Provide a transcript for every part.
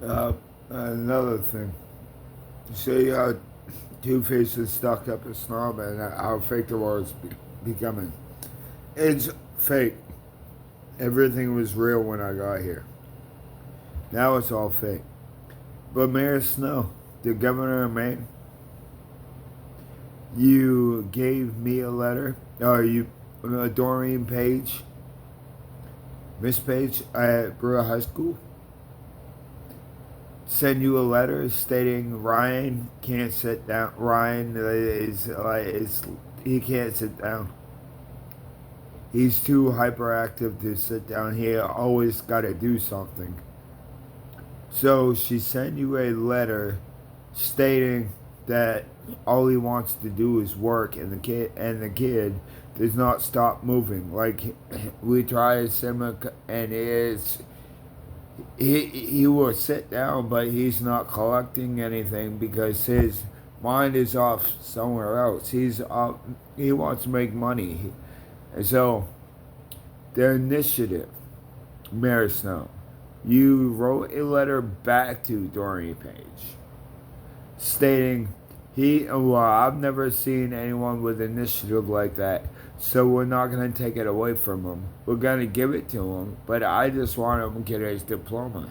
Uh, Another thing. See how Two-Face is stuck up a snob and how fake the war is becoming. It's fake. Everything was real when I got here. Now it's all fake. But Mayor Snow, the governor of Maine, you gave me a letter. Doreen Page, Miss Page at Brewer High School, send you a letter stating Ryan can't sit down. Ryan is he can't sit down. He's too hyperactive to sit down. He always got to do something. So she sent you a letter stating that all he wants to do is work, and the kid does not stop moving. Like we try to sim and he will sit down, but he's not collecting anything because his mind is off somewhere else. He's up. He wants to make money, and so their initiative, Mary Snow, you wrote a letter back to Dorian Page stating I've never seen anyone with initiative like that, so we're not going to take it away from him. We're going to give it to him, but I just want him to get his diploma.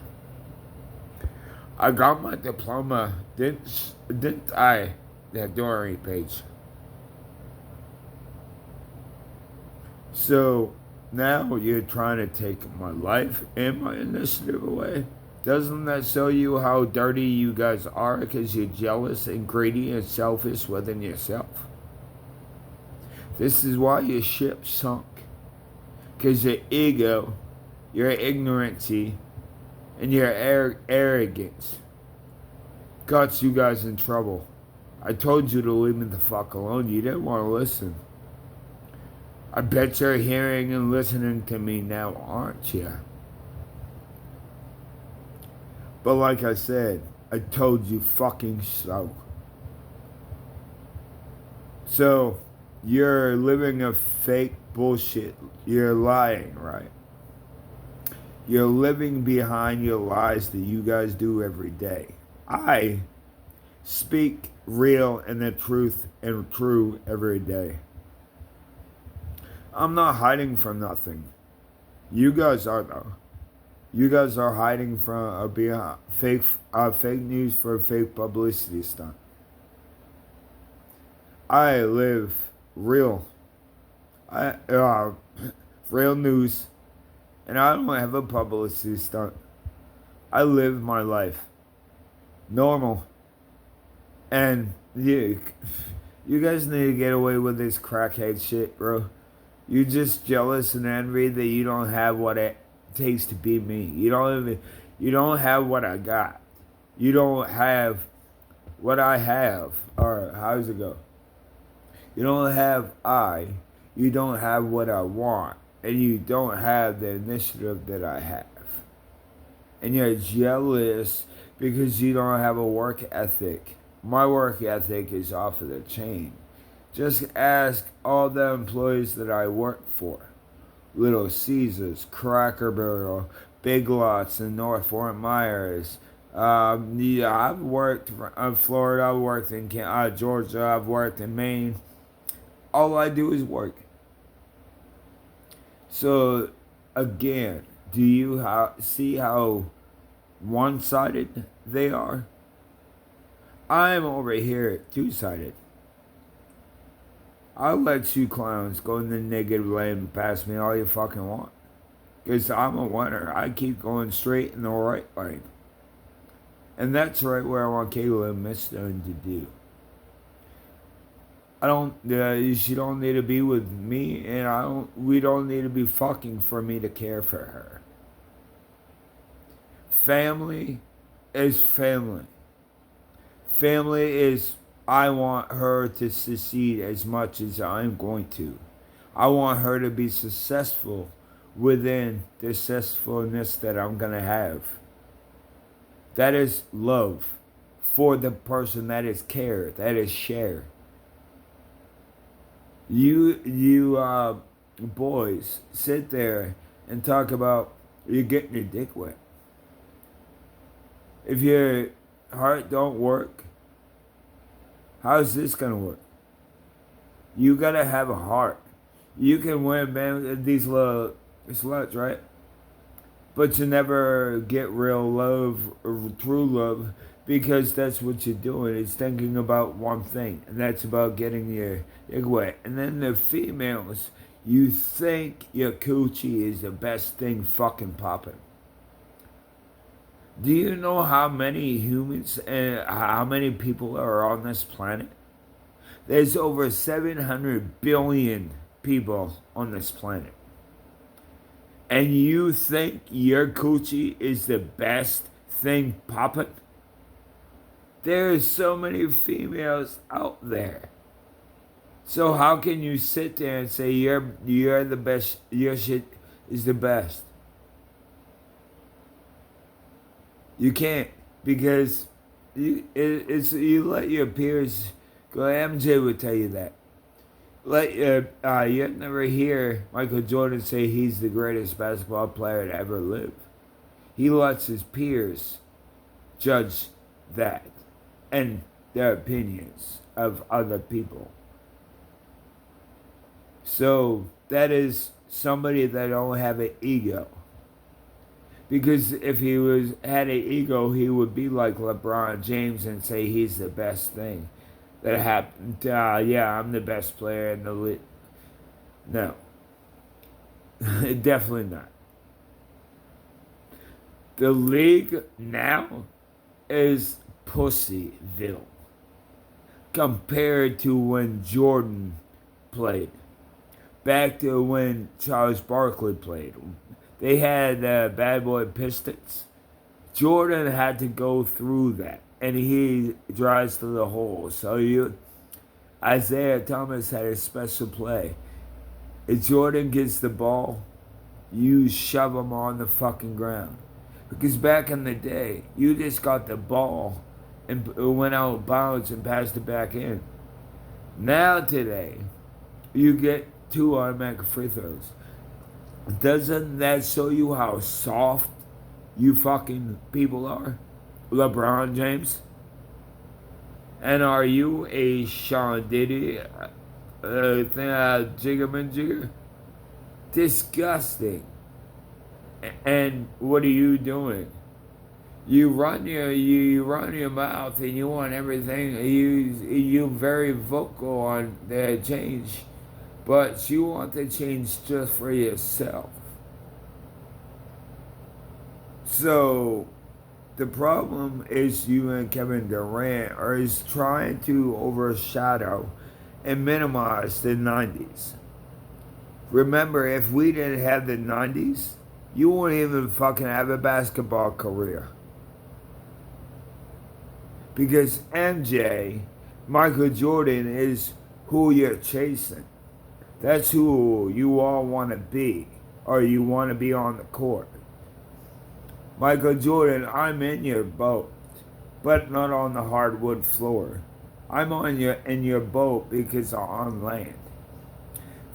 I got my diploma, didn't I, that Dorian Page? So now you're trying to take my life and my initiative away? Doesn't that show you how dirty you guys are because you're jealous and greedy and selfish within yourself? This is why your ship sunk. Because your ego, your ignorancy, and your arrogance got you guys in trouble. I told you to leave me the fuck alone. You didn't want to listen. I bet you're hearing and listening to me now, aren't you? But like I said, I told you fucking so. So, you're living a fake bullshit. You're lying, right? You're living behind your lies that you guys do every day. I speak real and the truth and true every day. I'm not hiding from nothing. You guys are though. You guys are hiding from being fake news for a fake publicity stunt. I live real, real news, and I don't have a publicity stunt. I live my life normal, and you guys need to get away with this crackhead shit, bro. You're just jealous and envy that you don't have what it takes to be me. You don't have what I got. You don't have what I have. Or how does it go? You don't have you don't have what I want. And you don't have the initiative that I have. And you're jealous because you don't have a work ethic. My work ethic is off of the chain. Just ask all the employees that I work for. Little Caesars, Cracker Barrel, Big Lots in North Fort Myers. I've worked in Florida, I've worked in Georgia, I've worked in Maine. All I do is work. So, again, do you see how one-sided they are? I'm over here two-sided. I'll let you clowns go in the negative lane and pass me all you fucking want. Because I'm a winner. I keep going straight in the right lane. And that's right where I want Kayla and Midstone to do. She don't need to be with me, and we don't need to be fucking for me to care for her. Family is family. Family is, I want her to succeed as much as I'm going to. I want her to be successful within the successfulness that I'm going to have. That is love for the person. That is care. That is share. You boys sit there and talk about you getting your dick wet. If your heart don't work, how's this gonna work? You gotta have a heart. You can win, man, these little sluts, right? But you never get real love or true love because that's what you're doing. It's thinking about one thing, and that's about getting your wet. And then the females, you think your coochie is the best thing fucking popping. Do you know how many humans and how many people are on this planet? There's over 700 billion people on this planet. And you think your coochie is the best thing popping? There are so many females out there. So how can you sit there and say you're the best, your shit is the best? You can't, because you let your peers go. MJ would tell you that. You never hear Michael Jordan say he's the greatest basketball player to ever live. He lets his peers judge that and their opinions of other people. So that is somebody that don't have an ego. Because if he had an ego, he would be like LeBron James and say he's the best thing that happened. Yeah, I'm the best player in the league. No, definitely not. The league now is Pussyville compared to when Jordan played. Back to when Charles Barkley played. They had Bad Boy Pistons. Jordan had to go through that, and he drives to the hole. So Isaiah Thomas had a special play. If Jordan gets the ball, you shove him on the fucking ground. Because back in the day, you just got the ball and went out of bounds and passed it back in. Now today, you get 2 automatic free throws. Doesn't that show you how soft you fucking people are? LeBron James? And are you a Sean Diddy Jiggerman Jigger? Disgusting. And what are you doing? You run your mouth and you want everything. You very vocal on the change, but you want the change just for yourself. So the problem is you and Kevin Durant are trying to overshadow and minimize the 90s. Remember, if we didn't have the 90s, you wouldn't even fucking have a basketball career. Because MJ, Michael Jordan, is who you're chasing. That's who you all want to be, or you want to be on the court. Michael Jordan, I'm in your boat, but not on the hardwood floor. I'm in your boat because I'm on land.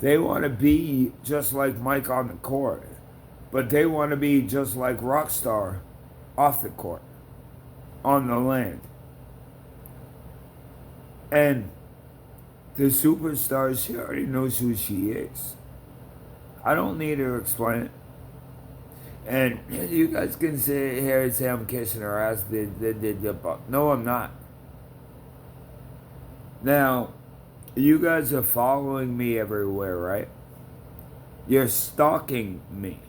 They want to be just like Mike on the court, but they want to be just like Rockstar off the court, on the land. And the superstar, she already knows who she is. I don't need to explain it. And you guys can sit here and say I'm kissing her ass. No, I'm not. Now, you guys are following me everywhere, right? You're stalking me.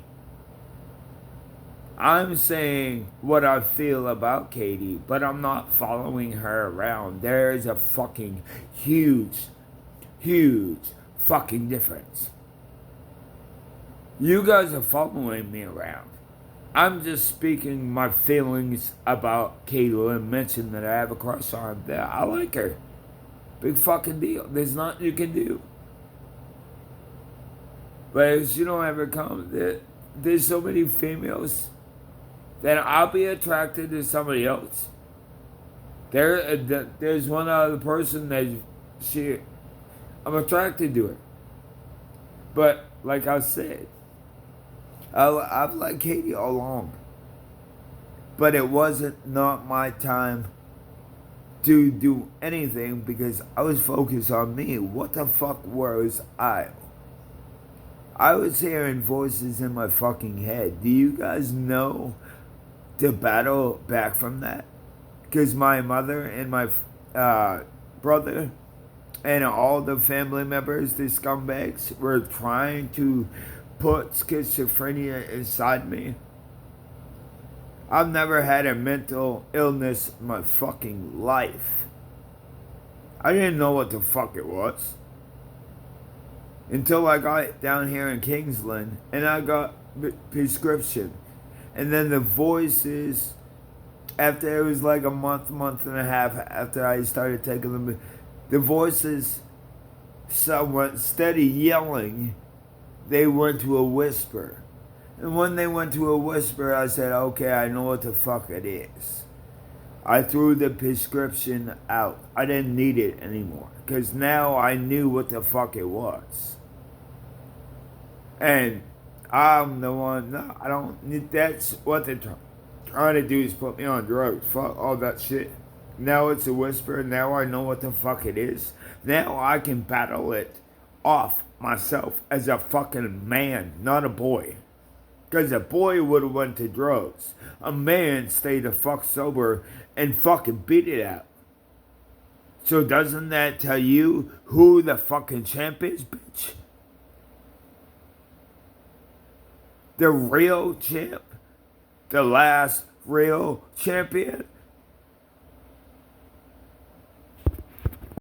I'm saying what I feel about Katie, but I'm not following her around. There is a fucking huge fucking difference. You guys are following me around. I'm just speaking my feelings about Caitlyn. Mentioned that I have a crush on her. I like her. Big fucking deal. There's nothing you can do. But if you don't ever come, there's so many females that I'll be attracted to somebody else. There's one other person that I'm attracted to her. But like I said, I've liked Katie all along. But it wasn't not my time to do anything because I was focused on me. What the fuck was I? I was hearing voices in my fucking head. Do you guys know to battle back from that? Because my mother and my brother and all the family members, the scumbags, were trying to put schizophrenia inside me. I've never had a mental illness in my fucking life. I didn't know what the fuck it was until I got down here in Kingsland and I got prescription. And then the voices, after it was like a month and a half after I started taking them, the voices somewhat steady yelling, they went to a whisper. And when they went to a whisper, I said, okay, I know what the fuck it is. I threw the prescription out. I didn't need it anymore. Because now I knew what the fuck it was. And I'm the one, no, I don't need, that's what they're trying to do is put me on drugs. Fuck all that shit. Now it's a whisper. Now I know what the fuck it is. Now I can battle it off myself as a fucking man, not a boy. Because a boy would have went to drugs. A man stayed the fuck sober and fucking beat it out. So doesn't that tell you who the fucking champ is, bitch? The real champ? The last real champion?